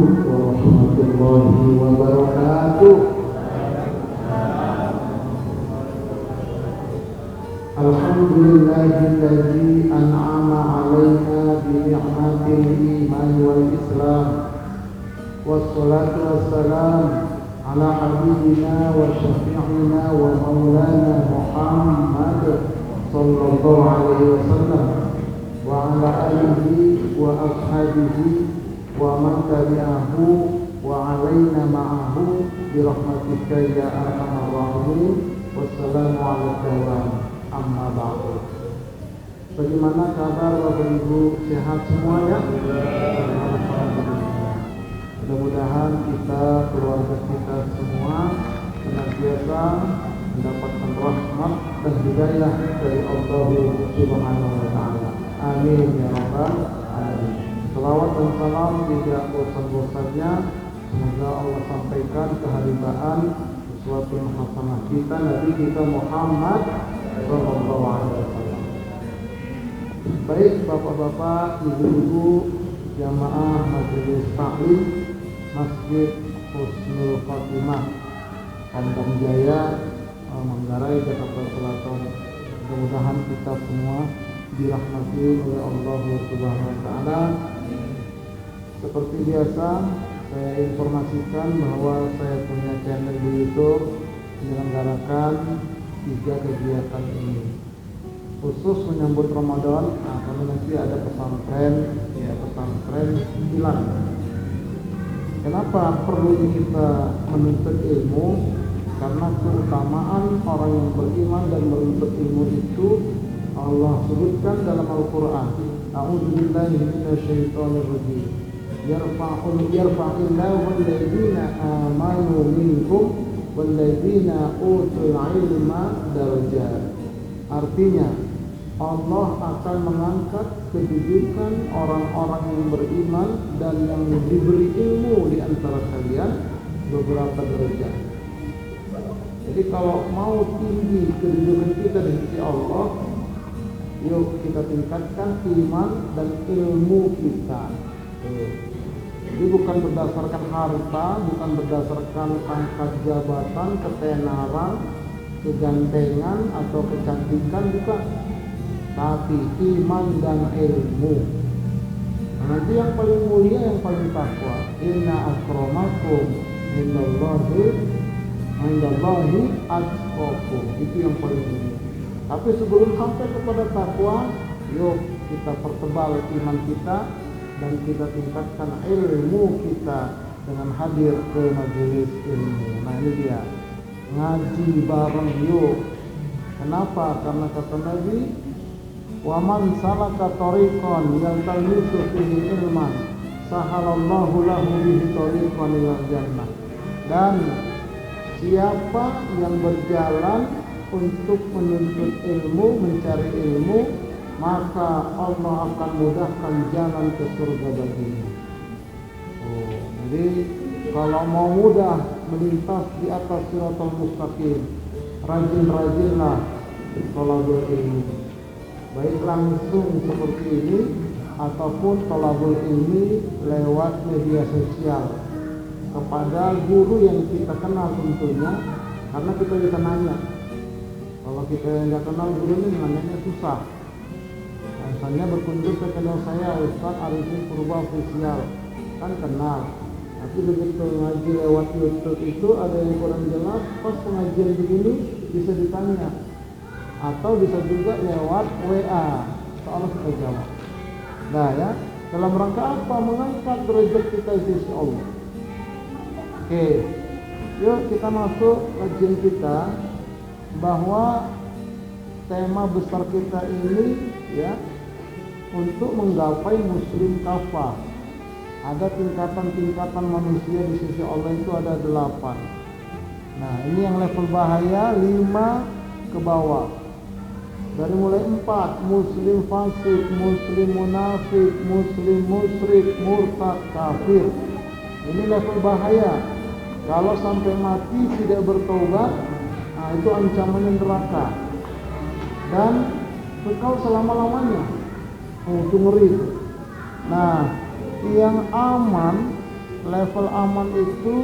warahmatullahi wabarakatuh. Alhamdulillahilladzi an'ama 'alaina bi ni'matil iman wal islam. Wassalatu wassalam ala habibina wa syafi'ina wa maulana Muhammad sallallahu alaihi wasallam wa ala alihi wa ashabihi wa man tabi'ahu wa alaina ma'ahu bi rahmatika ya arhamar rahimin. Wassalamu alaikum amma ba'du. Bagaimana kabar Bapak Ibu, sehat semuanya? Mudah-mudahan kita, keluarga kita semua senantiasa mendapatkan rahmat dan hidayah dari Allah Subhanahu wa taala. Amin ya rabbal alamin. Selawat dan salam tidak bosan-bosannya semoga Allah sampaikan keharibaan sesuatu yang hasanah kita Nabi kita Muhammad sallallahu alaihi wasallam. Baik bapak-bapak, ibu-ibu, jamaah majelis taklim Masjid Husnul Khotimah Pondok Jaya, Manggarai, Jakarta Selatan. Mudah-mudahan kita semua dirahmati oleh Allah Subhanahu wa taala. Seperti biasa, saya informasikan bahwa saya punya channel di YouTube menyelenggarakan 3 kegiatan ini. Khusus menyambut Ramadan, kami nanti ada pesantren 9. Kenapa perlu kita menuntut ilmu? Karena keutamaan orang yang beriman dan menuntut ilmu itu Allah sebutkan dalam Al-Quran. A'udzubillahi minasyaitonir rajim. Yarfa'illahu alladziina aamanu minkum walladziina utul ilma darajat. Artinya Allah akan mengangkat kedudukan orang-orang yang beriman dan yang diberi ilmu di antara kalian beberapa derajat. Jadi kalau mau tinggi kedudukan kita di sisi Allah, yuk kita tingkatkan iman dan ilmu kita. Jadi bukan berdasarkan harta, bukan berdasarkan pangkat jabatan, ketenaran, kegantengan atau kecantikan, bukan. Tapi iman dan ilmu. Nanti yang paling mulia, yang paling takwa. Inna akramakum indallahi atqakum. Itu yang paling mulia. Tapi sebelum sampai kepada takwa, yuk kita pertebal iman kita dan kita tingkatkan ilmu kita dengan hadir ke majelis ilmu. Nah ini dia, ngaji bareng yuk. Kenapa? Karena kata Nabi, wa man salaka tariqan yaltamisu fihi ilman sahalallahu lahu bihi tariqan ilal jannah. Dan siapa yang berjalan untuk menuntut ilmu, mencari ilmu, maka Allah akan mudahkan jalan ke surga baginya. Jadi kalau mau mudah melintas di atas siratal mustaqim, rajin-rajinlah thalabul ilmi. Baik langsung seperti ini ataupun thalabul ilmi lewat media sosial kepada guru yang kita kenal tentunya, karena kita bisa nanya. Kalau kita nggak kenal guru ini, nanyanya susah. Misalnya berkunjung ke channel saya, Ustaz Arifin Purba Official, kan kenal. Tapi begitu ngaji lewat YouTube itu ada yang kurang jelas, pas pengajian begini bisa ditanya. Atau bisa juga lewat WA, soalnya kita jawab. Nah ya, dalam rangka apa? Mengangkat derajat kita di sisi Allah. Oke, yuk kita masuk kajian kita, bahwa tema besar kita ini ya, untuk menggapai muslim kafah. Ada tingkatan-tingkatan manusia di sisi Allah itu ada 8. Nah ini yang level bahaya 5 ke bawah. Dari mulai 4, muslim fasik, muslim munafik, muslim musyrik, murtad, kafir. Ini level bahaya. Kalau sampai mati tidak bertobat, nah itu ancamannya neraka dan kekal selama-lamanya. Itu ngeri. Nah, yang aman level aman itu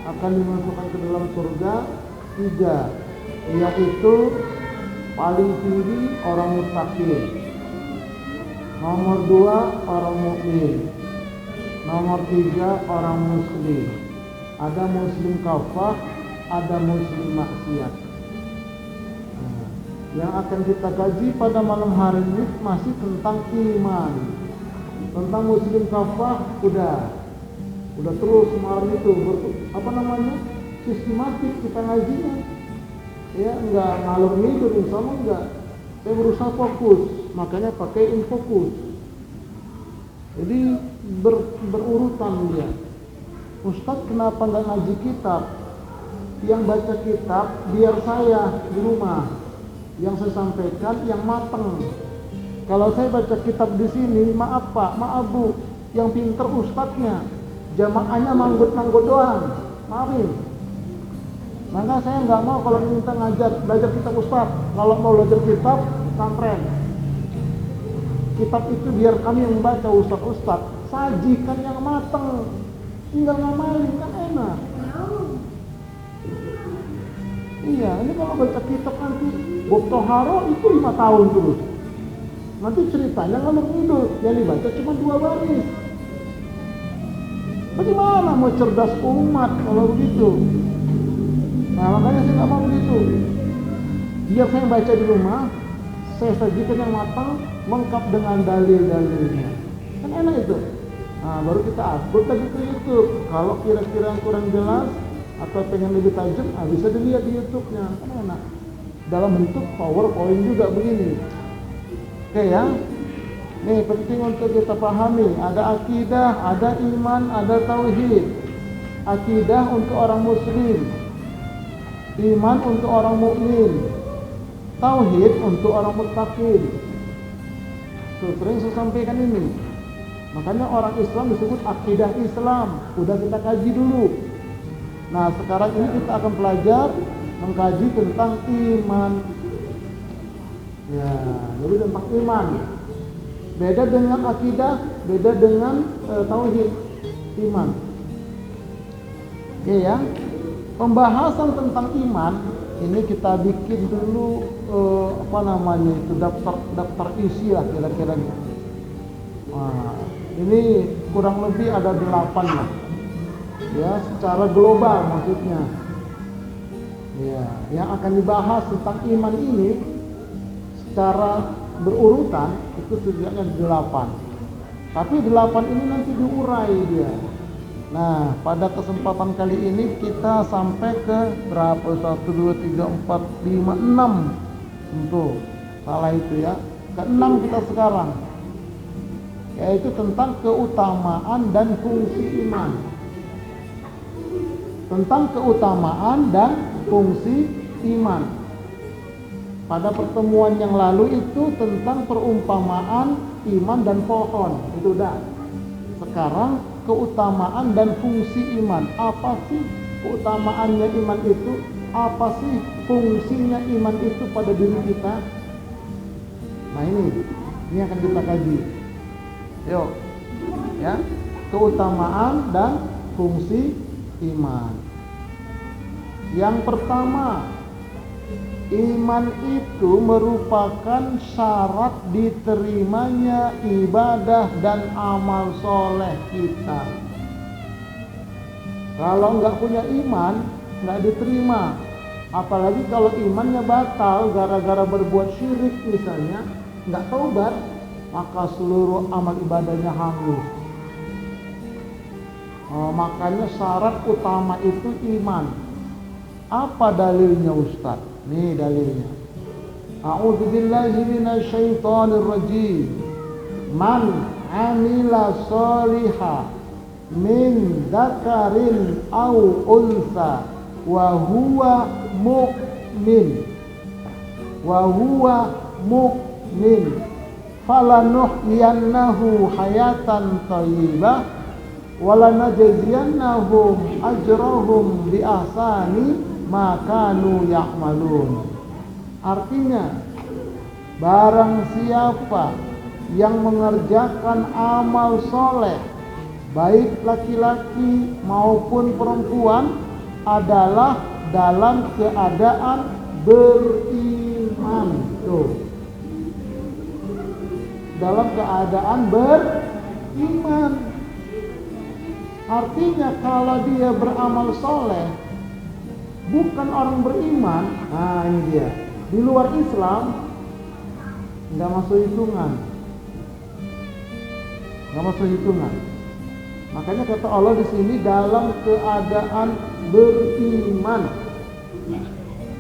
akan dimasukkan ke dalam surga 3, yaitu paling tinggi orang muttaqin, nomor 2 orang mukmin, nomor 3 orang muslim. Ada muslim kafah, ada muslim maksiat. Yang akan kita kaji pada malam hari ini masih tentang iman. Tentang muslim kafah udah terus kemarin itu sistematik kita ngajinya. Ya, enggak ngalur ngidul, insya-Allah enggak. Saya berusaha fokus, makanya pakai infokus. Jadi berurutan dia. Ustaz kenapa enggak ngaji kitab? Yang baca kitab biar saya di rumah. Yang saya sampaikan yang mateng. Kalau saya baca kitab di sini, maaf Pak, maaf Bu, yang pinter ustadznya, jamaahnya manggut-manggut doang. Maafin. Maka saya nggak mau kalau minta belajar kitab ustadz. Kalau mau belajar kitab, pesantren. Kitab itu biar kami yang membaca ustadz. Sajikan yang mateng. Tinggal ngamalin kan enak. Iya, ini kalau baca kitab nanti Bob Toharo itu 5 tahun terus. Nanti ceritanya ngalur ngidul, yang dibaca cuma 2 baris. Bagaimana mau cerdas umat kalau begitu? Nah, makanya saya nggak mau begitu. Biar saya baca di rumah, saya sajikan yang matang, lengkap dengan dalil-dalilnya. Kan enak itu. Nah, baru kita upload lagi ke YouTube. Kalau kira-kira kurang jelas atau pengen lebih tajam, bisa dilihat di YouTube-nya. Kan enak. Dalam bentuk PowerPoint juga begini. Oke ya. Nih penting untuk kita pahami. Ada akidah, ada iman, ada tauhid. Akidah untuk orang muslim, iman untuk orang mukmin, tauhid untuk orang muttaqin. Sering saya sampaikan ini. Makanya orang Islam disebut akidah Islam. Udah kita kaji dulu. Nah, sekarang ini kita akan belajar mengkaji tentang iman. Ya, jadi tentang iman. Beda dengan akidah, beda dengan tauhid, iman. Oke ya. Pembahasan tentang iman ini kita bikin dulu daftar isi lah kira-kira. Nah, ini kurang lebih ada 8 lah. Ya, secara global maksudnya. Ya, yang akan dibahas tentang iman ini secara berurutan itu tujuannya 8. Tapi 8 ini nanti diurai dia. Nah, pada kesempatan kali ini kita sampai ke berapa? 1, 2, 3, 4, 5, 6. Tentu salah itu ya. Ke-6 kita sekarang. Yaitu tentang keutamaan dan fungsi iman. Tentang keutamaan dan fungsi iman. Pada pertemuan yang lalu itu tentang perumpamaan iman dan pohon. Itu udah. Sekarang keutamaan dan fungsi iman. Apa sih keutamaannya iman itu? Apa sih fungsinya iman itu pada diri kita? Nah ini akan kita kaji. Yuk, ya, keutamaan dan fungsi iman. Yang pertama, iman itu merupakan syarat diterimanya ibadah dan amal soleh kita. Kalau nggak punya iman, nggak diterima. Apalagi kalau imannya batal gara-gara berbuat syirik misalnya, nggak taubat, maka seluruh amal ibadahnya hangus. Makanya syarat utama itu iman. Apa dalilnya Ustaz? Nih dalilnya. A'udzubillahi minasyaitonir rajim. Man 'amila shalihan min dzakarin aw unsa wa huwa mu'min falanuhyiyannahu hayatan thayyibah walanajziyannahum ajrahum bi ahsani ma kanu ya'malun. Artinya, barang siapa yang mengerjakan amal soleh baik laki-laki maupun perempuan, adalah dalam keadaan beriman. Tuh. Dalam keadaan beriman. Artinya kalau dia beramal soleh, bukan orang beriman, nah ini dia, di luar Islam, nggak masuk hitungan. Nggak masuk hitungan. Makanya kata Allah di sini dalam keadaan beriman.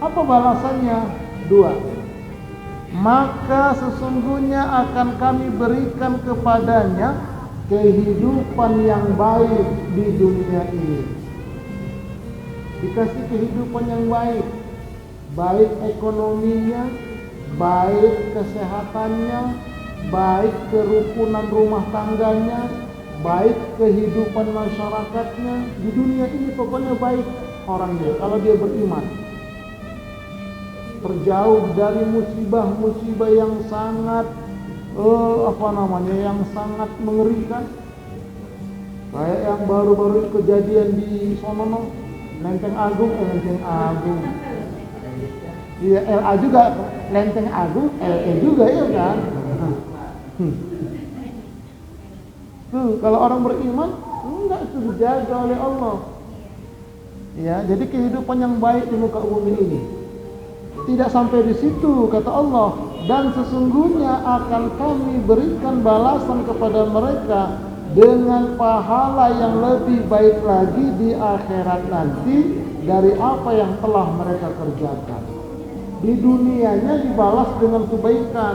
Apa balasannya? 2. Maka sesungguhnya akan kami berikan kepadanya kehidupan yang baik di dunia ini. Dikasih kehidupan yang baik, baik ekonominya, baik kesehatannya, baik kerukunan rumah tangganya, baik kehidupan masyarakatnya. Di dunia ini pokoknya baik orangnya kalau dia beriman. Terjauh dari musibah-musibah yang sangat yang sangat mengerikan. Kayak yang baru-baru kejadian di Sonono, Lenteng Agung. Iya, LA juga, Lenteng Agung, LE juga ya kan. Tuh, kalau orang beriman, enggak, itu dijaga oleh Allah. Ya, jadi kehidupan yang baik di muka bumi ini. Tidak sampai di situ, kata Allah, dan sesungguhnya akan kami berikan balasan kepada mereka dengan pahala yang lebih baik lagi di akhirat nanti dari apa yang telah mereka kerjakan. Di dunianya dibalas dengan kebaikan,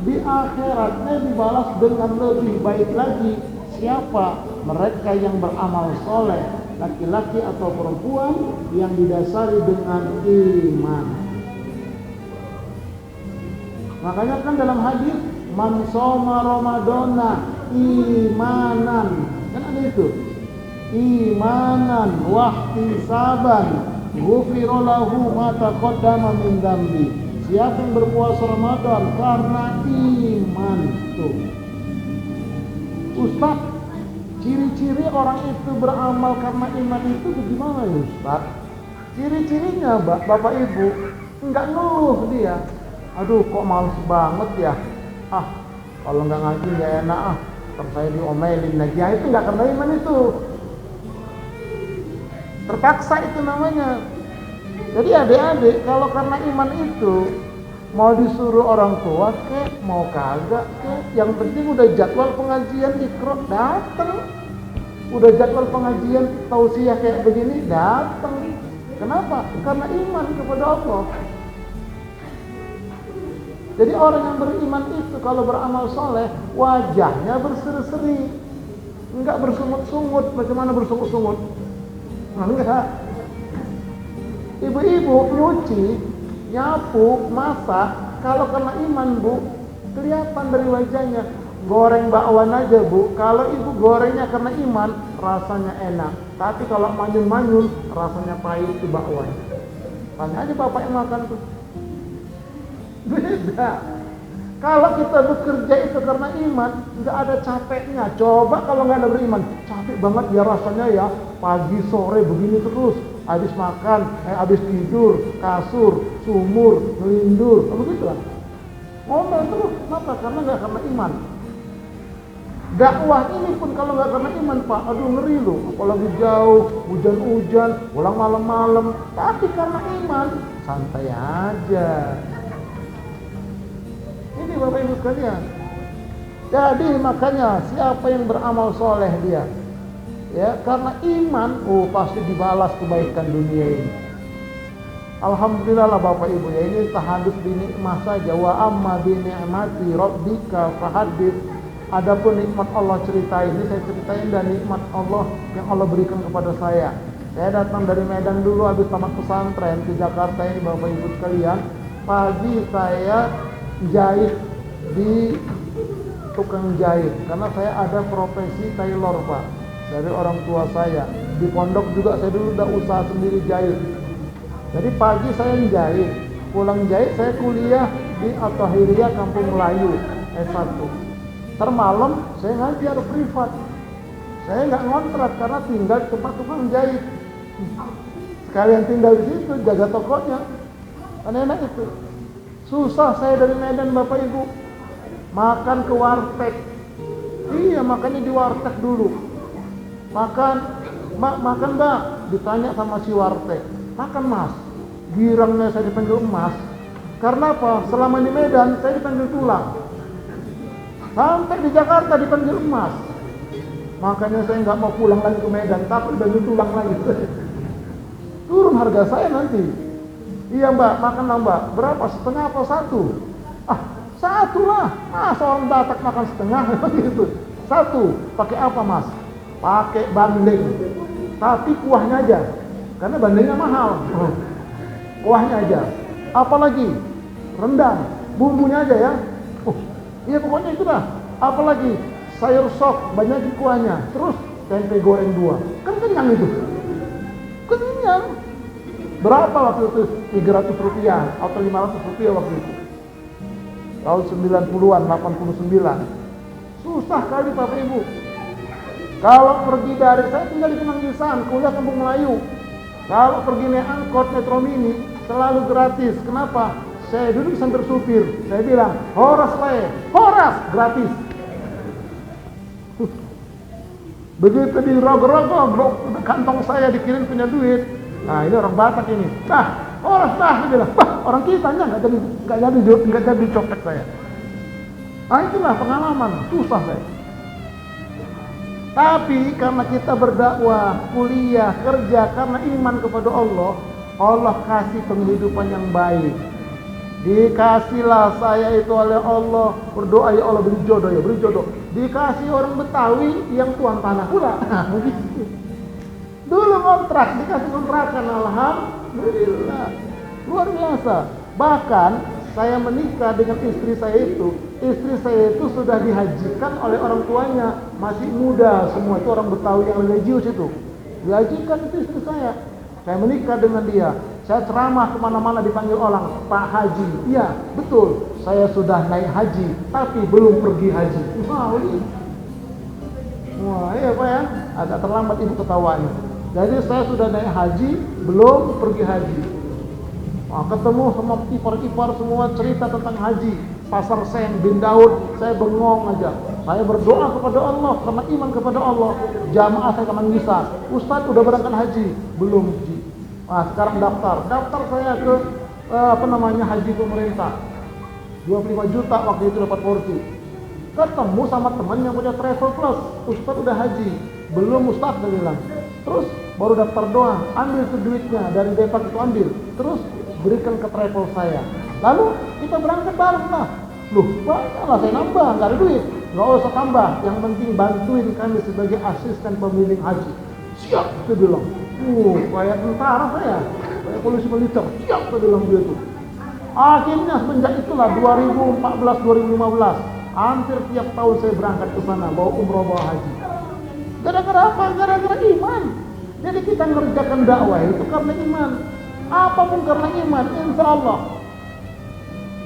di akhiratnya dibalas dengan lebih baik lagi. Siapa? Mereka yang beramal soleh, laki-laki atau perempuan, yang didasari dengan iman. Makanya kan dalam hadis, man shoma ramadhana imanan, kan ada itu, imanan wahtisaban ghufira lahu ma taqaddama min dzambi. Siapa yang berpuasa Ramadan karena iman. Tuh, Ustaz, ciri-ciri orang itu beramal karena iman itu bagaimana ya Ustaz? Ciri-cirinya Bapak Ibu, enggak ngeluh dia. Aduh, kok males banget ya. Kalau nggak ngaji nggak enak. Terus saya diomelin lagi. Itu nggak karena iman itu. Terpaksa itu namanya. Jadi adik-adik, kalau karena iman itu mau disuruh orang tua kek, mau kagak kek, yang penting udah jadwal pengajian Iqra, datang. Udah jadwal pengajian tausiah kayak begini, datang. Kenapa? Karena iman kepada Allah. Jadi orang yang beriman itu kalau beramal soleh, wajahnya berseri-seri, enggak bersungut-sungut. Bagaimana bersungut-sungut? Enggak. Ibu-ibu nyuci, nyapu, masak, kalau kena iman Bu, kelihatan dari wajahnya. Goreng bakwan aja Bu, kalau ibu gorengnya karena iman, rasanya enak. Tapi kalau manyun-manyun, rasanya pahit di bakwan. Tanya aja bapak yang makan tuh. Beda. Kalau kita bekerja itu karena iman, nggak ada capeknya. Coba kalau nggak ada beriman, capek banget ya rasanya ya. Pagi sore begini terus, habis makan, habis tidur, kasur, sumur, ngelindur, begitu lah. Ngomel terus, kenapa? Karena nggak karena iman. Dakwah ini pun kalau nggak karena iman Pak, aduh ngeri loh. Apalagi jauh, hujan-hujan, pulang malam-malam. Tapi karena iman, santai aja. Ini Bapak Ibu sekalian. Jadi makanya siapa yang beramal soleh dia, ya karena iman, pasti dibalas kebaikan dunia ini. Alhamdulillah lah Bapak Ibu ya, ini tahadus bi nikmah saja. Wa amma bi ni'mati rabbika fahaddits. Adapun nikmat Allah ceritain, ini saya ceritain dan nikmat Allah yang Allah berikan kepada saya. Saya datang dari Medan dulu habis tamat pesantren ke Jakarta ini Bapak Ibu sekalian. Pagi saya jahit di tukang jahit karena saya ada profesi tailor Pak dari orang tua saya. Di pondok juga saya dulu udah usaha sendiri jahit. Jadi pagi saya jahit, pulang jahit saya kuliah di At-Tahiriyah Kampung Melayu S1. Ntar malam saya ngajar privat Saya nggak ngontrak karena tinggal di tempat tukang jahit. Sekalian tinggal di situ, jaga tokonya. Kan enak itu. Susah saya dari Medan Bapak Ibu. Makan ke warteg. Iya, makannya di warteg dulu. Makan, makan Mbak. Ditanya sama si warteg. Makan Mas. Girangnya saya dipanggil Mas. Karena apa? Selama di Medan saya dipanggil tulang. Sampai di Jakarta dipanggil Emas. Makanya saya nggak mau pulang lagi ke Medan, takut dipanggil tulang lagi. Turun harga saya nanti. Iya Mbak, makanlah Mbak. Berapa? Setengah apa satu? Ah, satu lah. Masa orang Batak makan setengah gitu. Satu. Pakai apa Mas? Pakai bandeng. Tapi kuahnya aja. Karena bandengnya mahal. Kuahnya aja. Apalagi? Rendang. Bumbunya aja ya. Iya pokoknya itu dah. Apalagi? Sayur sop, banyak kuahnya. Terus tempe goreng 2. Kan kenyang itu. Kenyang. Berapa waktu itu? 300 rupiah atau 500 rupiah waktu itu. Tahun 90-an, 89. Susah kali Bapak Ibu. Kalau pergi dari, saya tinggal di Kemanggisan, kuliah Kampung Melayu. Kalau pergi naik angkot Metro Mini, selalu gratis. Kenapa? Saya duduk sambil supir. Saya bilang, horas le, horas, gratis. Begitu di rogo-rogo, kantong saya dikirim punya duit. Nah ini orang Batak ini. Nah, horas dah, dia bilang. Bah, orang kitanya nggak jadi copet saya. Nah itulah pengalaman, susah saya. Tapi karena kita berdakwah, kuliah, kerja karena iman kepada Allah, Allah kasih penghidupan yang baik. Dikasihlah saya itu oleh Allah, berdoa ya Allah beri jodoh ya, beri jodoh. Dikasih orang Betawi yang tuan tanah pula. Begitu. Dulu kontrak, dikasih kontrakan, alhamdulillah. Luar biasa. Bahkan saya menikah dengan istri saya itu sudah dihajikan oleh orang tuanya, masih muda semua, itu orang Betawi yang religius itu. Dihajikan itu istri saya. Saya menikah dengan dia. Saya ceramah kemana-mana dipanggil orang, Pak Haji. Iya, betul. Saya sudah naik haji, tapi belum pergi haji. Wah, iya Pak ya. Agak terlambat ibu ketawanya. Jadi saya sudah naik haji, belum pergi haji. Nah, ketemu sama ipar-ipar semua cerita tentang haji. Pasar Sen bin Daud, saya bengong aja. Saya berdoa kepada Allah karena iman kepada Allah. Jamaah saya Kemanggisan. Ustaz udah berangkat haji, belum Ji. Nah, sekarang daftar saya ke haji pemerintah. 25 juta waktu itu dapat porsi. Ketemu sama teman yang punya travel plus. Ustaz udah haji, belum Ustaz dia bilang. Terus baru daftar doang, ambil tuh duitnya dari Depak itu ambil. Terus berikan ke travel saya. Lalu kita berangkat bareng lah. Loh, banyaklah saya nambah, nggak ada duit. Nggak usah tambah, yang penting bantuin kami sebagai asisten pembimbing haji. Siap, saya bilang. Kayak tentara saya, kayak polisi militer. Siap, saya bilang begitu. Akhirnya semenjak itulah 2014-2015, hampir tiap tahun saya berangkat ke sana, bawa umroh, bawa haji. Gara-gara apa? Gara-gara iman. Jadi kita ngerjakan dakwah itu karena iman. Apapun karena iman, insya Allah.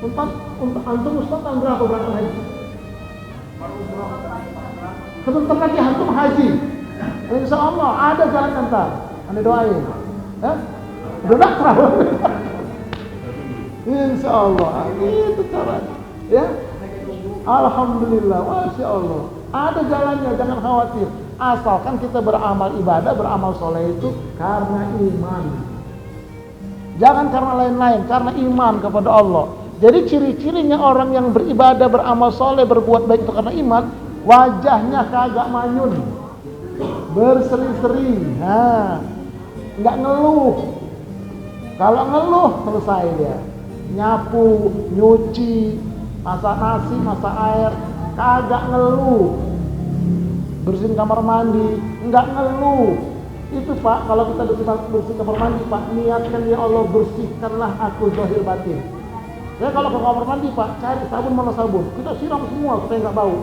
Untuk antum Ustaz tahun berapa berangkat haji? Sebentar lagi antum haji. Insya Allah ada jalan ntar. Anda doain. Udah nakal. Insya Allah. Itu caranya. Ya. Alhamdulillah. Masya Allah. Ada jalannya. Jangan khawatir. Asalkan kita beramal ibadah, beramal soleh itu karena iman. Jangan karena lain-lain. Karena iman kepada Allah. Jadi ciri-cirinya orang yang beribadah, beramal soleh, berbuat baik itu karena iman, wajahnya kagak manyun, berseri-seri, nggak ngeluh. Kalau ngeluh selesai dia, nyapu, nyuci, masak nasi, masak air, kagak ngeluh. Bersihin kamar mandi, nggak ngeluh. Itu Pak, kalau kita bersih kamar mandi Pak, niatkan ya Allah bersihkanlah aku zahir batin. Ya kalau ke kamar mandi Pak, cari sabun mana sabun, kita siram semua supaya nggak bau.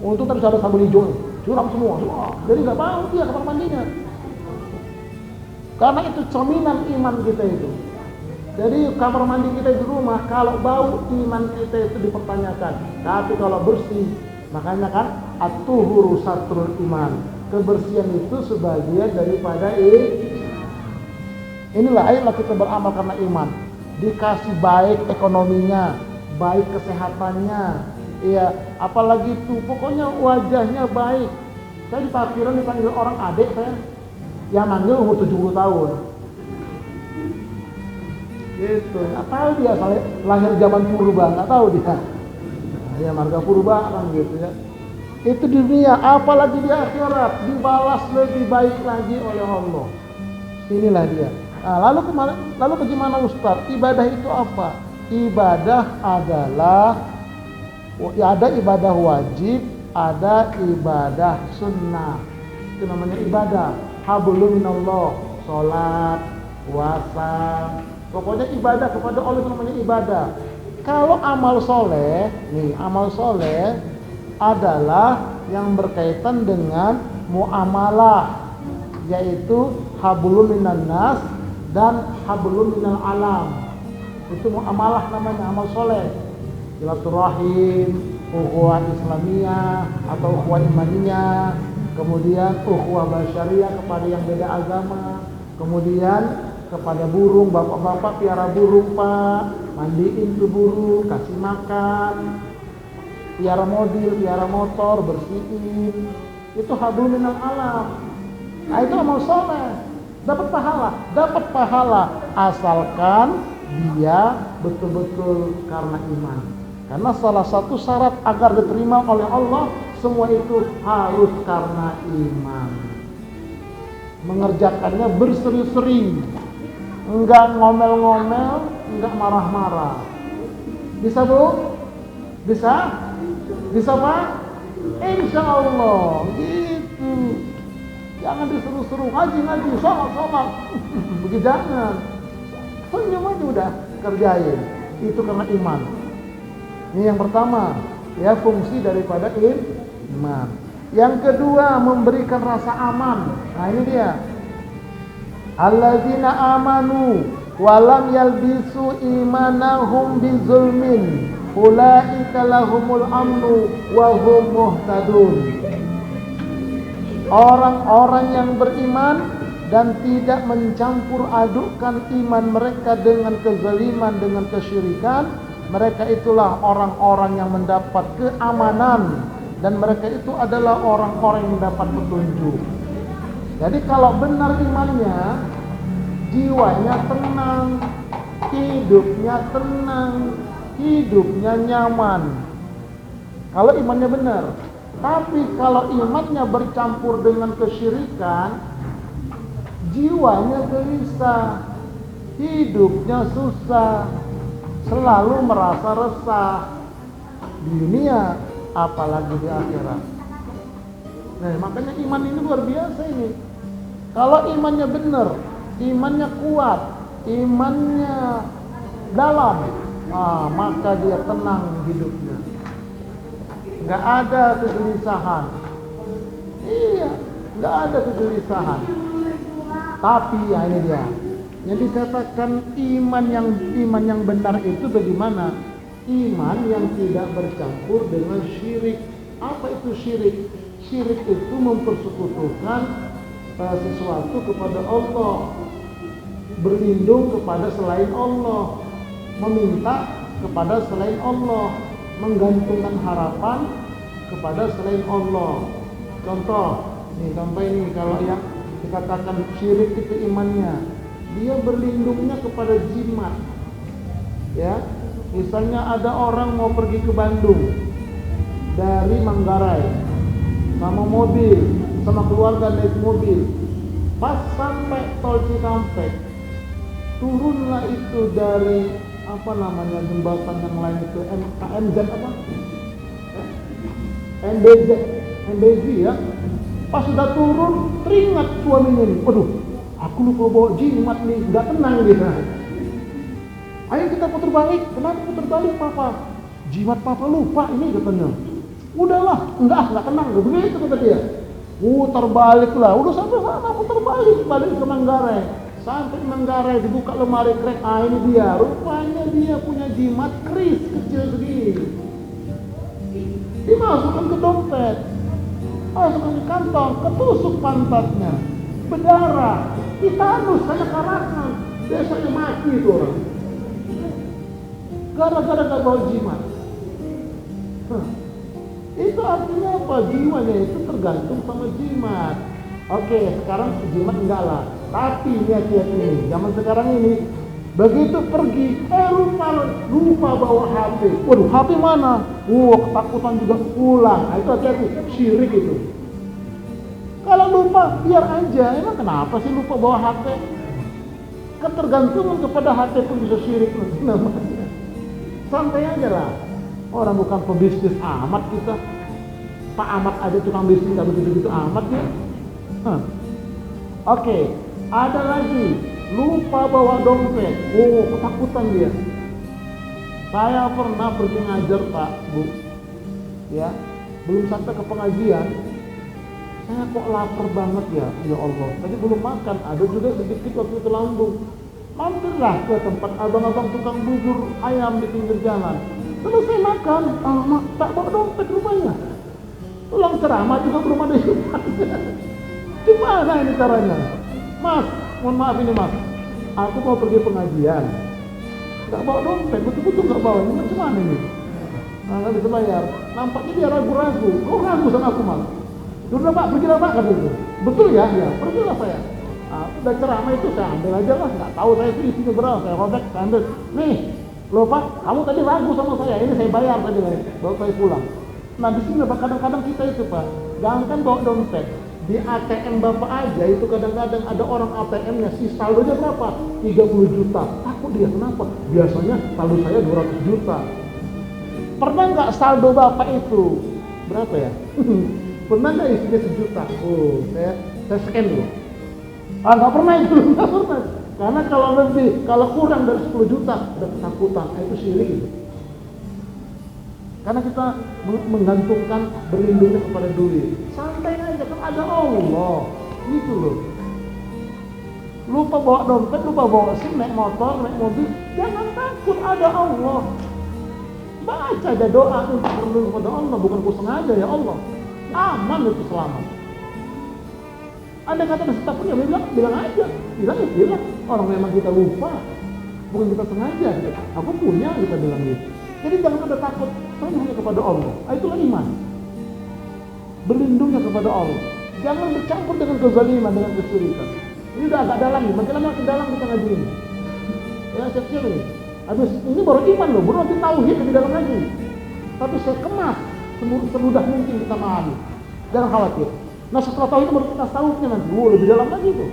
Untung tadi ada sabun hijau, siram semua. Jadi nggak bau dia kamar mandinya. Karena itu cerminan iman kita itu. Jadi kamar mandi kita di rumah, kalau bau iman kita itu dipertanyakan. Tapi kalau bersih, makanya kan at-tuhuru satrul iman. Kebersihan itu sebagian daripada inilah ayolah kita beramal karena iman. Dikasih baik ekonominya, baik kesehatannya, iya, apalagi itu pokoknya wajahnya baik. Saya di parkiran dipanggil orang adik saya, yang manggil umur 70 tahun. Gitu, nggak tahu dia lahir zaman purba, nggak tahu dia. Ya marga purba kan gitu ya. Itu di dunia, apalagi di akhirat dibalas lebih baik lagi oleh Allah. Inilah dia. Nah, lalu bagaimana Ustaz? Ibadah itu apa? Ibadah adalah ada ibadah wajib, ada ibadah sunnah. Itu namanya ibadah. Hablum minallah, salat, puasa. Pokoknya ibadah kepada Allah itu namanya ibadah. Kalau amal soleh, nih amal soleh adalah yang berkaitan dengan muamalah, yaitu hablum minan nas dan hablum minal alam. Itu muamalah namanya, amal soleh. Silaturahim, ukhuwah Islamiyah atau ukhuwah imaniyah, kemudian ukhuwah basyariyah kepada yang beda agama, kemudian kepada burung, bapak-bapak piara burung pak, mandiin tuh burung, kasih makan, piara mobil, piara motor, bersihin. Itu hablum minal alam. Nah itu amal soleh, dapat pahala asalkan dia betul-betul karena iman. Karena salah satu syarat agar diterima oleh Allah, semua itu harus karena iman. Mengerjakannya berseri-seri, enggak ngomel-ngomel, enggak marah-marah. Bisa Bu? Bisa? Bisa Pak? Insya Allah gitu. Jangan disuruh-suruh ngaji, sholat. Begitu jangan. Senyum aja udah kerjain. Itu karena iman. Ini yang pertama, ya fungsi daripada iman. Yang kedua, memberikan rasa aman. Nah ini dia. Alladzina amanu walam yalbisu imanahum bizulmin ulaika lahumul amnu wa hum muhtadun. Orang-orang yang beriman dan tidak mencampur adukkan iman mereka dengan kezaliman, dengan kesyirikan, mereka itulah orang-orang yang mendapat keamanan, dan mereka itu adalah orang-orang yang mendapat petunjuk. Jadi kalau benar imannya, jiwanya tenang, hidupnya tenang, hidupnya nyaman. Kalau imannya benar. Tapi kalau imannya bercampur dengan kesyirikan, jiwanya gelisah, hidupnya susah, selalu merasa resah di dunia, apalagi di akhirat. Nah, makanya iman ini luar biasa ini. Kalau imannya benar, imannya kuat, imannya dalam, maka dia tenang hidupnya. Nggak ada kegelisahan. Iya, nggak ada kegelisahan. Tapi ya ini dia. Yang dikatakan iman yang benar itu bagaimana? Iman yang tidak bercampur dengan syirik. Apa itu syirik? Syirik itu mempersekutukan sesuatu kepada Allah, berlindung kepada selain Allah, meminta kepada selain Allah, menggantungkan harapan kepada selain Allah. Contoh ini kalau yang dikatakan syirik itu imannya, dia berlindungnya kepada jimat. Ya, misalnya ada orang mau pergi ke Bandung dari Manggarai sama mobil, sama keluarga naik mobil. Pas sampai tol Cikampek, turunlah itu dari jembatan yang lain itu MZ MBZ ya. Pas sudah turun, teringat suaminya nih, waduh, aku lupa bawa jimat nih, nggak tenang gitu. Ayo kita putar balik. Kenapa putar balik papa? Jimat papa lupa ini katanya. Udahlah, enggak tenang, begitu kata dia. Putar balik lah, udah sampai sana putar balik ke Manggarai. Sampai Manggarai dibuka lemari krek, ini dia. Rupanya dia punya jimat keris kecil segini. Dimasukkan ke dompet. masuk ke kantong, ketusuk pantatnya, berdarah, titanus karena karangan, biasanya mati itu orang. Gara-gara gak bawa jimat. Itu artinya apa? Jiwanya itu tergantung sama jimat. Oke, sekarang jimat enggak lah. Tapi lihat ini, zaman sekarang ini begitu pergi, lupa bawa HP. Waduh, HP mana? Ketakutan juga pulang. Nah, itu hati-hati, syirik itu. Kalau lupa, biar aja. Emang kenapa sih lupa bawa HP? Ketergantungan kepada HP pun bisa syirik namanya. Santai aja lah. Orang bukan pebisnis amat kita. Pak Ahmad aja tukang bisnis gak begitu-begitu amat ya. Oke, ada lagi. Lupa bawa dompet. Ketakutan dia. Saya pernah pergi ngajar Pak, Bu. Ya, belum sampai ke pengajian. Saya kok lapar banget ya Allah. Tadi belum makan, ada juga sedikit waktu itu lambung. Mampirlah ke tempat abang-abang tukang bubur ayam di pinggir jalan. Selesai makan, tak bawa dompet rupanya. Pulang ceramah juga belum ada hikmahnya. Gimana ini caranya? Mas, mohon maaf ini mas, aku mau pergi pengajian, gak bawa dompet, betul-betul gak bawa. Ini macam mana ini? Gak bisa bayar. Nampaknya dia ragu-ragu. Kok ragu sama aku mas? Sudah pak, pergilah pak, kata itu. Betul ya? Ya, pergilah saya. Udah ceramah itu saya ambil aja lah, nggak tahu saya itu isinya berapa, saya robek, saya ambil. Nih, loh pak, kamu tadi ragu sama saya, ini saya bayar tadi, baru saya pulang. Nah di sini pak, kadang-kadang kita itu pak, jangan bawa dompet. Di ATM bapak aja itu kadang-kadang ada orang ATM-nya si saldonya berapa? 30 juta. Takut dia, kenapa? Biasanya saldo saya 200 juta. Pernah nggak saldo bapak itu berapa ya? Pernah nggak isinya 1 juta? Saya scan dulu. Nggak pernah itu, nggak pernah. Karena kalau kurang dari 10 juta, ada ketakutan. Itu syirik itu. Karena kita menggantungkan berlindungnya kepada duit. Santai aja, kan ada Allah. Gitu loh. Lupa bawa dompet, lupa bawa SIM, naik motor, naik mobil. Jangan takut, ada Allah. Baca aja doa untuk berlindung kepada Allah. Bukan ku sengaja ya Allah. Aman itu selamat. Anda kata takutnya bilang aja, bilang. Orang memang kita lupa, bukan kita sengaja. Aku punya, kita bilang gitu. Jadi jangan ada takut, hanya kepada Allah. Itulah iman. Berlindungnya kepada Allah. Jangan bercampur dengan kezaliman, dengan kesyirikan. Ini udah agak dalam nih, makin lama makin dalam kita ngaji ini. Ya siap-siap ini. Habis ini baru iman loh, baru nanti tauhid lebih dalam lagi. Tapi saya kemas semudah mungkin kita memahami. Jangan khawatir. Nah setelah tahu itu baru kita tahunya nanti, lebih dalam lagi tuh.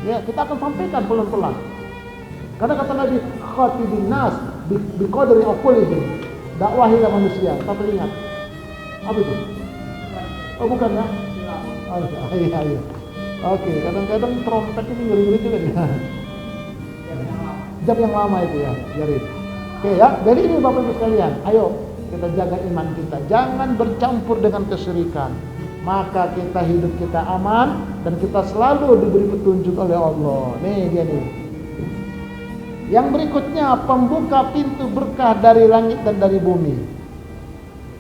Ya kita akan sampaikan pelan-pelan. Karena kata Nabi, khatibin nas biqadri aqlihim. Dakwahilah manusia, tapi ingat. Apa itu? Oh bukan ya? Iya. Oke, kadang-kadang trompet ini ngeri-ngeri juga nih. Jam yang lama itu ya, Jarin. Oke ya, jadi ini Bapak Ibu sekalian, ayo kita jaga iman kita. Jangan bercampur dengan kesyirikan. Maka hidup kita aman dan kita selalu diberi petunjuk oleh Allah. Nih dia nih. Yang berikutnya, pembuka pintu berkah dari langit dan dari bumi.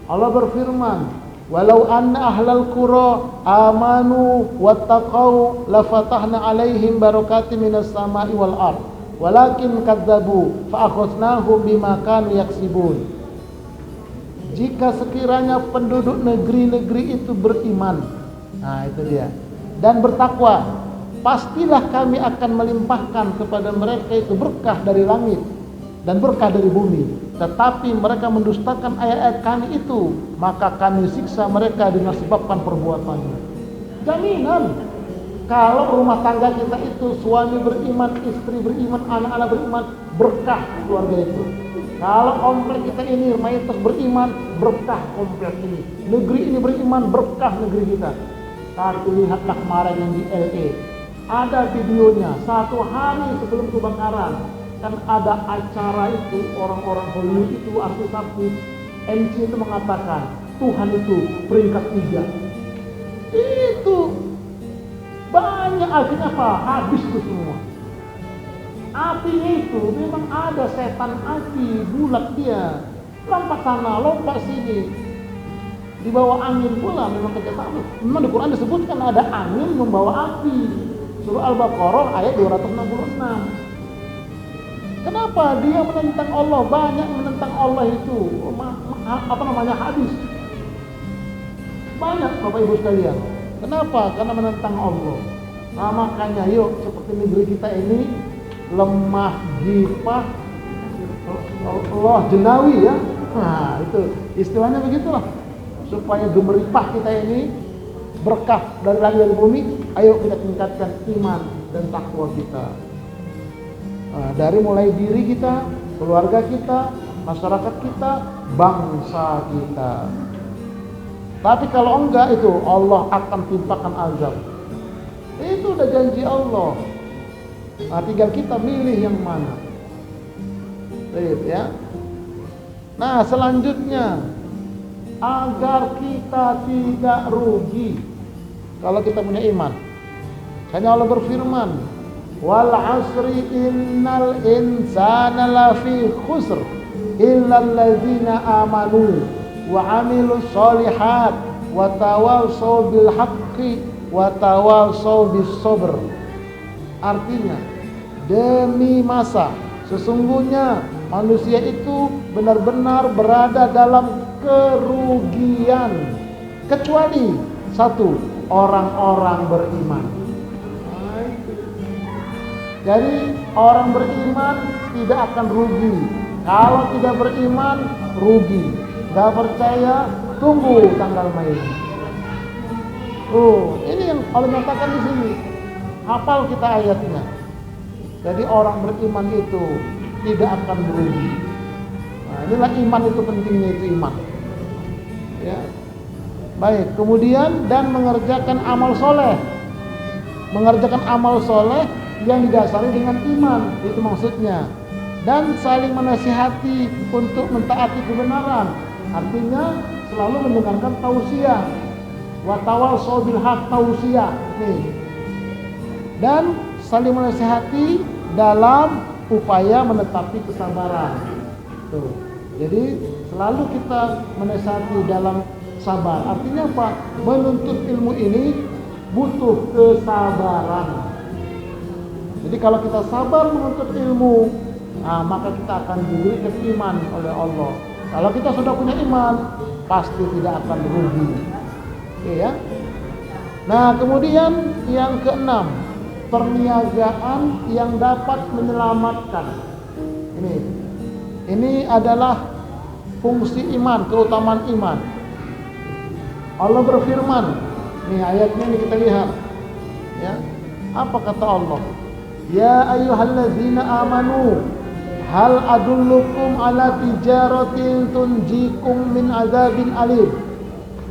Allah berfirman, walau anna ahlal qura amanu wattaqau lafatahna alaihim barakatim minas sama'i wal ard walakin kadzabu fa akhadnahum bima kanu yaksibun. Jika sekiranya penduduk negeri-negeri itu beriman, nah itu dia, dan bertakwa, pastilah kami akan melimpahkan kepada mereka itu berkah dari langit dan berkah dari bumi. Tetapi mereka mendustakan ayat-ayat kami itu, maka kami siksa mereka dengan sebabkan perbuatannya. Jaminan kalau rumah tangga kita itu suami beriman, istri beriman, anak-anak beriman, berkah keluarga itu. Kalau komplek kita ini mayoritas beriman, berkah komplek ini. Negeri ini beriman, berkah negeri kita. Tapi lihatlah kemarin yang di LA, ada videonya 1 hari sebelum kebakaran. Kan ada acara itu, orang-orang Hollywood itu, artis-artis MC itu mengatakan Tuhan itu peringkat 3. Itu banyak, akhirnya apa? Habis itu semua. Apinya itu memang ada setan api, bulat dia, lompat sana, lompat sini. di bawah angin pula memang kerjasama. Memang di Quran disebutkan ada angin membawa api. Surah Al-Baqarah ayat 266. Kenapa dia menentang Allah? Banyak menentang Allah itu hadis. Banyak Bapak Ibu sekalian. Kenapa? Karena menentang Allah. Nah, makanya yuk seperti negeri kita ini lemah, gipah, Allah jenawi ya. Nah itu istilahnya begitulah. Supaya gemeripah kita ini berkah dari langit dan bumi, ayo kita tingkatkan iman dan takwa kita. Nah, dari mulai diri kita, keluarga kita, masyarakat kita, bangsa kita. Tapi kalau enggak itu Allah akan timpakan azab. Itu udah janji Allah. Nah, tinggal kita milih yang mana. Baik ya. Nah, selanjutnya agar kita tidak rugi kalau kita punya iman. Hanya Allah berfirman, "Wal 'asri innal insana lafi khusr illa alladzina amanu wa 'amilus sholihat wa tawassaw bil haqqi wa tawassaw bis sabr." Artinya, demi masa sesungguhnya manusia itu benar-benar berada dalam kerugian kecuali satu, orang-orang beriman. Jadi orang beriman tidak akan rugi. Kalau tidak beriman rugi. Gak percaya tunggu tanggal main. Ini yang Allah nyatakan di sini. Hafal kita ayatnya. Jadi orang beriman itu tidak akan merugi. Nah, inilah iman itu pentingnya itu iman. Ya. Baik, kemudian dan mengerjakan amal soleh. Mengerjakan amal soleh yang didasari dengan iman, itu maksudnya. Dan saling menasihati untuk mentaati kebenaran. Artinya selalu mendengarkan tausiah. Wa tawassaw bil haqq tausiah. Nih. Dan saling menasihati dalam upaya menetapi kesabaran. Tuh. Jadi selalu kita menasihati dalam sabar. Artinya apa? Menuntut ilmu ini butuh kesabaran. Jadi kalau kita sabar menuntut ilmu, maka kita akan diberikan iman oleh Allah. Kalau kita sudah punya iman, pasti tidak akan rugi. Oke ya. Nah, kemudian yang keenam, perniagaan yang dapat menyelamatkan. Ini adalah fungsi iman, keutamaan iman. Allah berfirman, nih ayatnya ini kita lihat. Ya. Apa kata Allah? Ya ayyuhallazina amanu hal adullukum ala tijaratin tunjikum min azabin alim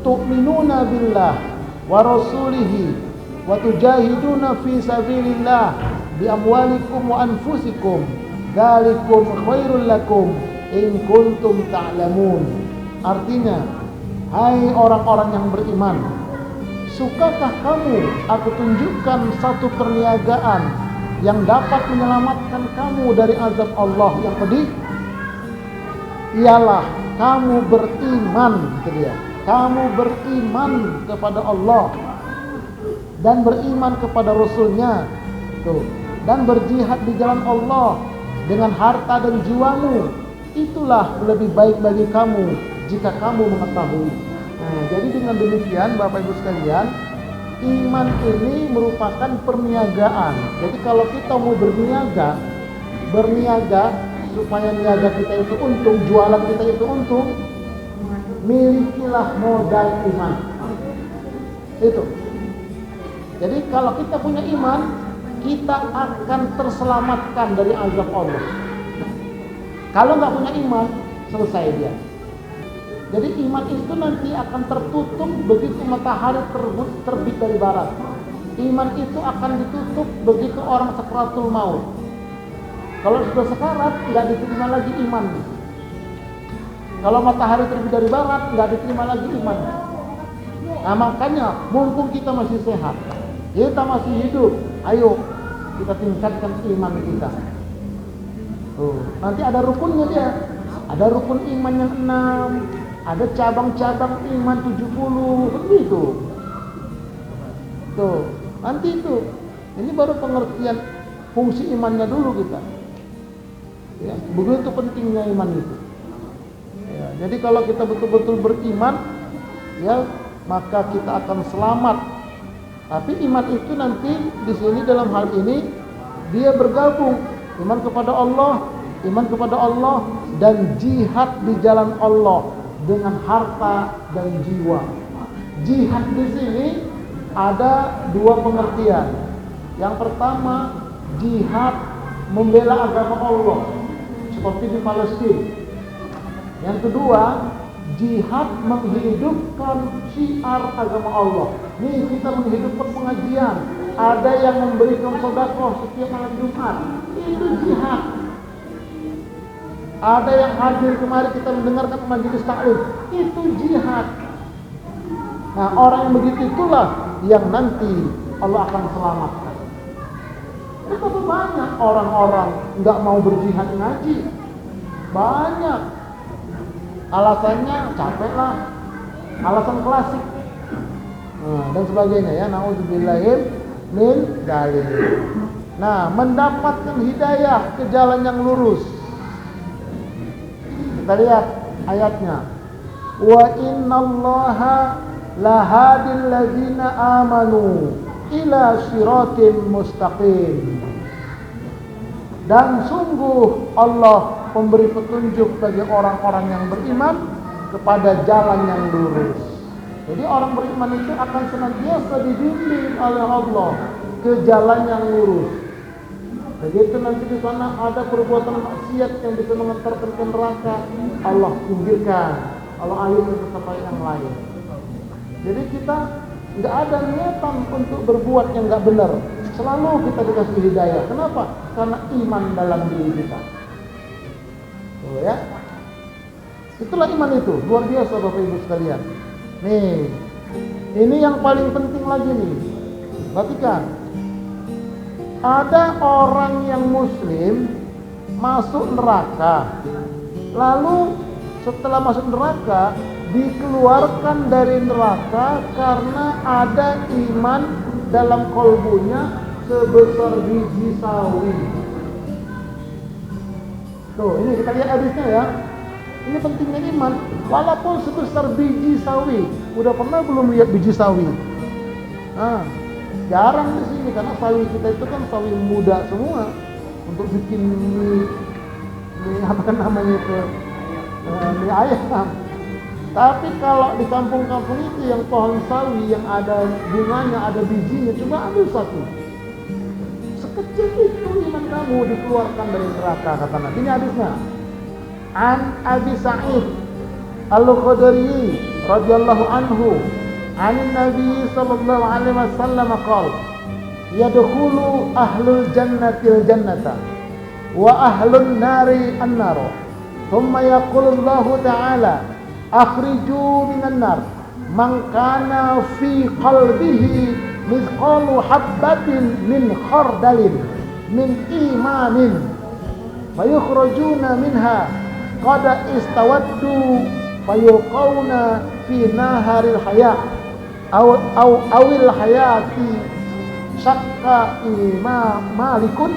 tu'minuna billah wa rasulihi wa tujahiduna fi sabilillah bi amwalikum wa anfusikum dzalikum khairul lakum in kuntum ta'lamun. Artinya, hai orang-orang yang beriman, sukakah kamu aku tunjukkan satu perniagaan yang dapat menyelamatkan kamu dari azab Allah yang pedih? Ialah kamu beriman, gitu dia. Kamu beriman kepada Allah dan beriman kepada Rasulnya, tuh, dan berjihad di jalan Allah dengan harta dan jiwamu. Itulah lebih baik bagi kamu jika kamu mengetahui. Nah, jadi dengan demikian Bapak Ibu sekalian, iman ini merupakan perniagaan. Jadi kalau kita mau berniaga supaya niaga kita itu untung, jualan kita itu untung, milikilah modal iman. Itu. Jadi kalau kita punya iman, kita akan terselamatkan dari azab Allah. Kalau nggak punya iman, selesai dia. Jadi iman itu nanti akan tertutup begitu matahari terbit dari barat. Iman itu akan ditutup begitu orang sakaratul maut. Kalau sudah sekarat, nggak diterima lagi iman. Kalau matahari terbit dari barat, nggak diterima lagi iman. Nah makanya, mumpung kita masih sehat, kita masih hidup, ayo kita tingkatkan iman kita. Nanti ada rukunnya dia. Ada rukun iman yang 6. Ada cabang-cabang iman 70 begitu. Tuh, nanti itu. Ini baru pengertian fungsi imannya dulu kita. Ya, begitu pentingnya iman itu. Ya, jadi kalau kita betul-betul beriman, ya maka kita akan selamat. Tapi iman itu nanti di sini dalam hal ini dia bergabung iman kepada Allah dan jihad di jalan Allah dengan harta dan jiwa. Jihad di sini ada dua pengertian. Yang pertama, jihad membela agama Allah seperti di Palestina. Yang kedua, jihad menghidupkan syiar agama Allah. Nih kita menghidupkan pengajian. Ada yang memberikan sedekah setiap malam Jumat. Itu jihad. Ada yang hadir kemari kita mendengarkan majelis taklim. Itu jihad. Nah, orang yang begitu itulah yang nanti Allah akan selamatkan. Betapa banyak orang-orang nggak mau berjihad ngaji. Banyak. Alasannya capek lah. Alasan klasik. Dan sebagainya ya. Nauzubillahi min dzalik. Nah, mendapatkan hidayah ke jalan yang lurus. Kita lihat ayatnya. Wa innallaha lahadil ladzina amanu ila siratim mustaqim. Dan sungguh Allah memberi petunjuk bagi orang-orang yang beriman kepada jalan yang lurus. Jadi orang beriman itu akan senantiasa dibimbing oleh Allah ke jalan yang lurus. Begitu nanti di sana ada perbuatan maksiat yang bisa mengantarkan ke neraka, Allah pinggirkan, Allah alihkan ke tempat yang lain. Jadi kita nggak ada niatan untuk berbuat yang nggak benar. Selalu kita dikasih hidayah. Kenapa? Karena iman dalam diri kita. Tuh ya. Itulah iman itu. Luar biasa Bapak Ibu sekalian. Nih, ini yang paling penting lagi nih. Perhatikan. Ada orang yang muslim masuk neraka. Lalu setelah masuk neraka dikeluarkan dari neraka karena ada iman dalam kolbunya sebesar biji sawi. Tuh, ini kita lihat hadisnya ya. Ini pentingnya iman. Walaupun sebesar biji sawi. Udah pernah belum lihat biji sawi? Nah, jarang di sini karena sawi kita itu kan sawi muda semua untuk bikin mie apa namanya itu mie ayam. Tapi kalau di kampung-kampung itu yang pohon sawi yang ada bunganya, ada bijinya, coba ambil satu. Sekecil itu iman kamu dikeluarkan dari neraka, kata Nabi. Ini hadisnya. An Abi Sa'id Al-Khudri radhiyallahu anhu, an Nabi sallallahu alaihi wasallam qala, yadkhulu ahlul jannati al-jannata wa ahlun nari an-nar. Thumma yaqulu Allah ta'ala, akhriju minan nar man kana fi qalbihi mithqalu habbatin min khardalin min imanin fayukhrajuna minha qad istawaddu fayuqawna fi naharil haya awil hayati syakka malikun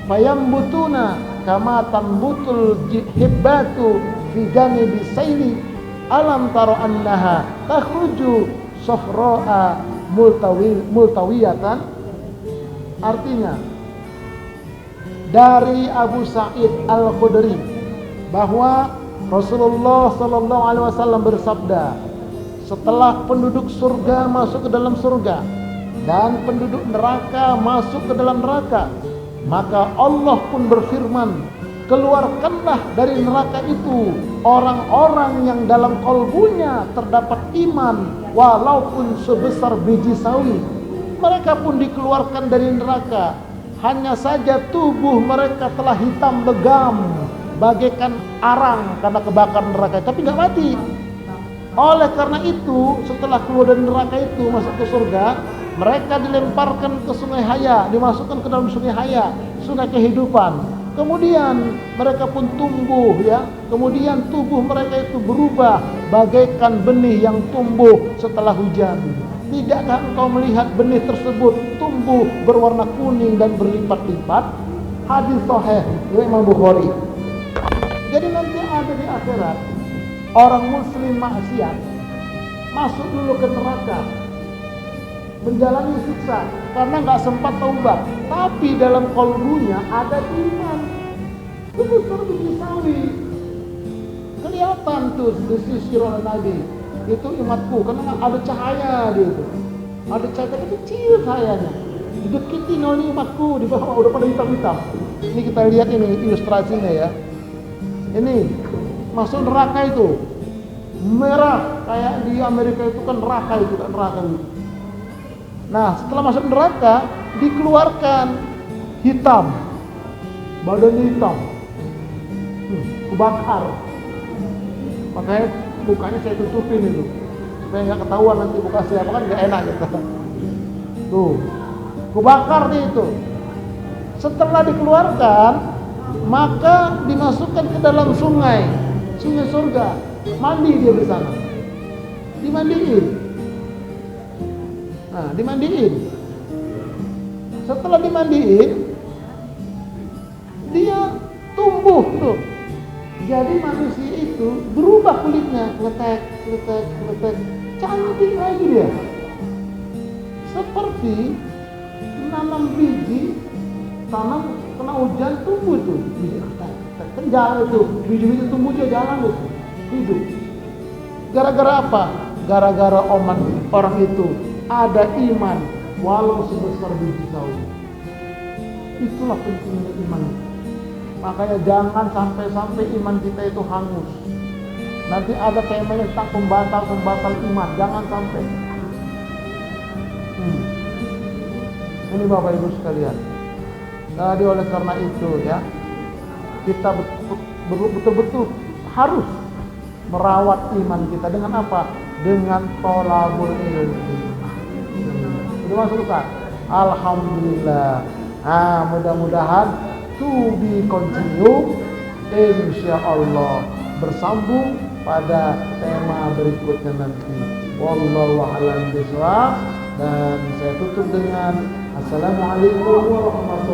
fayambutuna kama tambutul hibbatu fi janibi sayli alam taro annaha takhruju safra'a multawiyatan. Artinya dari Abu Sa'id Al-Khudri bahwa Rasulullah sallallahu alaihi wasallam bersabda, setelah penduduk surga masuk ke dalam surga dan penduduk neraka masuk ke dalam neraka, maka Allah pun berfirman, keluarkanlah dari neraka itu orang-orang yang dalam kalbunya terdapat iman walaupun sebesar biji sawi. Mereka pun dikeluarkan dari neraka, hanya saja tubuh mereka telah hitam legam bagaikan arang karena kebakaran neraka, tapi nggak mati. Oleh karena itu setelah keluar dari neraka itu masuk ke surga, mereka dilemparkan ke sungai Haya, dimasukkan ke dalam sungai Haya, sungai kehidupan. Kemudian mereka pun tumbuh ya. Kemudian tubuh mereka itu berubah bagaikan benih yang tumbuh setelah hujan. Tidakkah engkau melihat benih tersebut tumbuh berwarna kuning dan berlipat-lipat? Hadis sahih Imam Bukhari. Jadi nanti ada di akhirat orang muslim maksiat masuk dulu ke neraka, menjalani siksa karena nggak sempat taubat, tapi dalam kalbunya ada iman. Itu besar biji sawi, kelihatan tuh disisir oleh Nabi. Itu umatku, karena ada cahaya di itu, ada cahaya kecil cahayanya. Dideketin oleh umatku, di bawah udah pada hitam-hitam. Ini kita lihat ini ilustrasinya ya. Ini masuk neraka itu merah kayak di Amerika itu kan neraka itu kan neraka itu. Nah setelah masuk neraka dikeluarkan hitam, badannya hitam, kebakar. Makanya mukanya saya tutupin itu supaya nggak ketahuan nanti muka siapa, kan nggak enak gitu. Tuh kebakar nih itu. Setelah dikeluarkan maka dimasukkan ke dalam sungai surga, mandi dia di sana, dimandiin. Nah, dimandiin. Setelah dimandiin, dia tumbuh tuh. Jadi manusia itu berubah kulitnya, kletek, cantik lagi dia. Seperti nanam biji, tanam kena hujan tumbuh tuh biji kan jalan itu, biji-biji tumbuh dia jalan itu, hidup. Gara-gara apa? Gara-gara orang itu ada iman walau sebesar biji sawi. Itulah pentingnya iman. Makanya jangan sampai iman kita itu hangus. Nanti ada temanya tentang pembatal iman, jangan sampai. Ini Bapak Ibu sekalian. Jadi oleh karena itu ya, kita betul-betul harus merawat iman kita dengan apa? Dengan thalabul ilmi. Sudah masuk Ustaz? Alhamdulillah. Mudah-mudahan to be continue, insyaallah bersambung pada tema berikutnya nanti. Wallahu a'lam bishawab. Dan saya tutup dengan assalamualaikum warahmatullahi wabarakatuh.